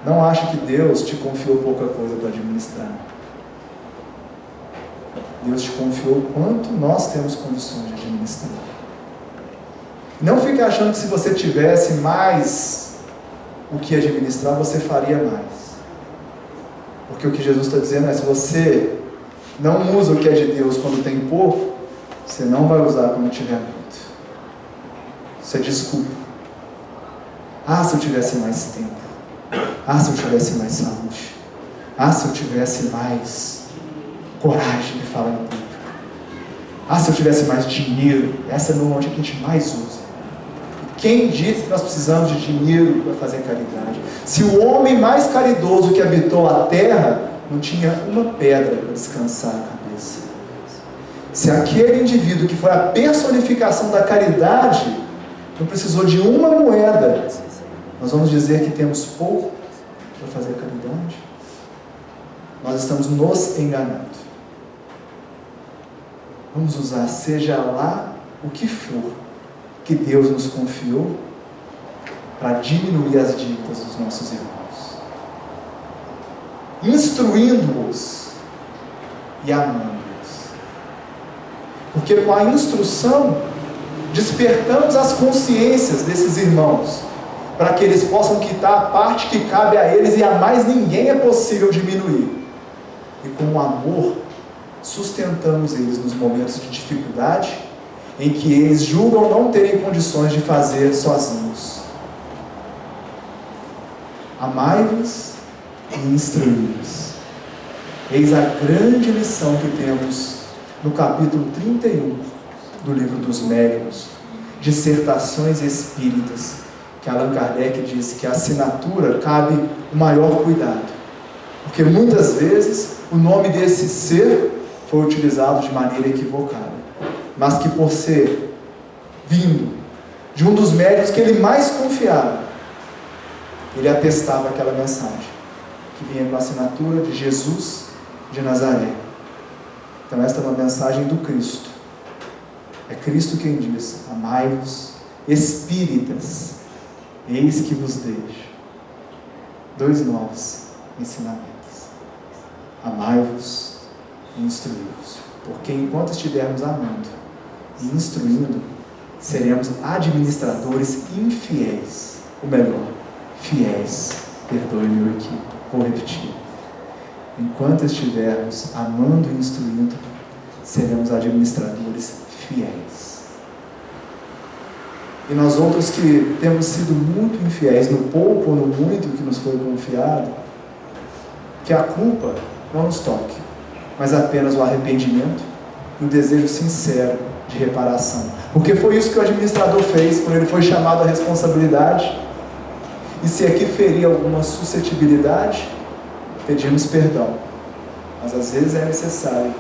Não ache que Deus te confiou pouca coisa para administrar. Deus te confiou o quanto nós temos condições de administrar. Não fique achando que se você tivesse mais o que administrar, você faria mais. Porque o que Jesus está dizendo é: se você não usa o que é de Deus quando tem pouco, você não vai usar quando tiver muito. Isso é desculpa. Ah, se eu tivesse mais tempo. Ah, se eu tivesse mais saúde. Ah, se eu tivesse mais coragem de falar em público. Ah, se eu tivesse mais dinheiro. Essa é onde a gente mais usa. Quem disse que nós precisamos de dinheiro para fazer caridade? Se o homem mais caridoso que habitou a terra não tinha uma pedra para descansar a cabeça. Se aquele indivíduo que foi a personificação da caridade não precisou de uma moeda, nós vamos dizer que temos pouco para fazer caridade? Nós estamos nos enganando. Vamos usar, seja lá o que for, que Deus nos confiou, para diminuir as dívidas dos nossos irmãos, instruindo-os e amando-os. Porque com a instrução despertamos as consciências desses irmãos, para que eles possam quitar a parte que cabe a eles, e a mais ninguém é possível diminuir. E com o amor sustentamos eles nos momentos de dificuldade, em que eles julgam não terem condições de fazer sozinhos. Amai-vos e instruí-vos. Eis a grande lição que temos no capítulo 31 do livro dos Médiuns, Dissertações Espíritas, que Allan Kardec diz que a assinatura cabe o maior cuidado, porque muitas vezes o nome desse ser foi utilizado de maneira equivocada, mas que por ser vindo de um dos médiuns que ele mais confiava, ele atestava aquela mensagem, que vinha com a assinatura de Jesus de Nazaré. Então esta é uma mensagem do Cristo. É Cristo quem diz: amai-vos, espíritas, eis que vos deixo dois novos ensinamentos: amai-vos e instruí-vos. Porque enquanto estivermos amando e instruindo, seremos administradores infiéis, ou melhor, fiéis. Perdoe-me o equívoco, vou repetir. Enquanto estivermos amando e instruindo, seremos administradores fiéis. E nós outros que temos sido muito infiéis no pouco ou no muito que nos foi confiado, que a culpa não nos toque, mas apenas o arrependimento e o desejo sincero de reparação. Porque foi isso que o administrador fez quando ele foi chamado à responsabilidade. E se aqui ferir alguma suscetibilidade, pedimos perdão. Mas às vezes é necessário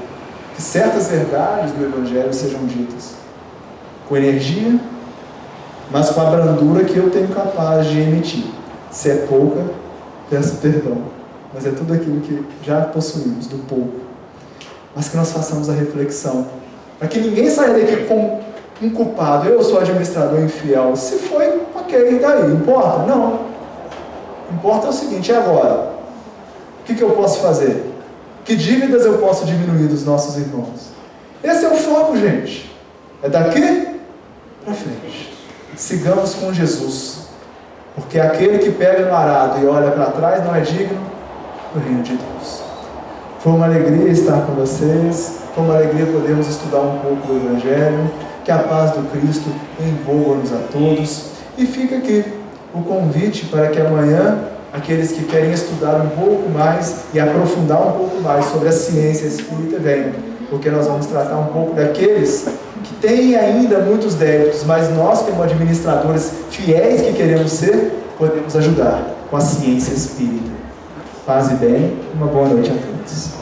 que certas verdades do Evangelho sejam ditas com energia, mas com a brandura que eu tenho capaz de emitir. Se é pouca, peço perdão. Mas é tudo aquilo que já possuímos, do pouco. Mas que nós façamos a reflexão, para que ninguém saia daqui com um culpado. Eu sou administrador infiel. Se foi, ok, e daí? Importa? Não. Importa é o seguinte, e agora? O que eu posso fazer? Que dívidas eu posso diminuir dos nossos irmãos? Esse é o foco, gente. É daqui para frente. Sigamos com Jesus. Porque aquele que pega no arado e olha para trás não é digno do reino de Deus. Foi uma alegria estar com vocês. Foi uma alegria podermos estudar um pouco do Evangelho. Que a paz do Cristo envolva-nos a todos. E fica aqui o convite para que amanhã aqueles que querem estudar um pouco mais e aprofundar um pouco mais sobre a ciência espírita venham, porque nós vamos tratar um pouco daqueles que têm ainda muitos débitos, mas nós, como administradores fiéis que queremos ser, podemos ajudar com a ciência espírita. Paz e bem, uma boa noite a todos.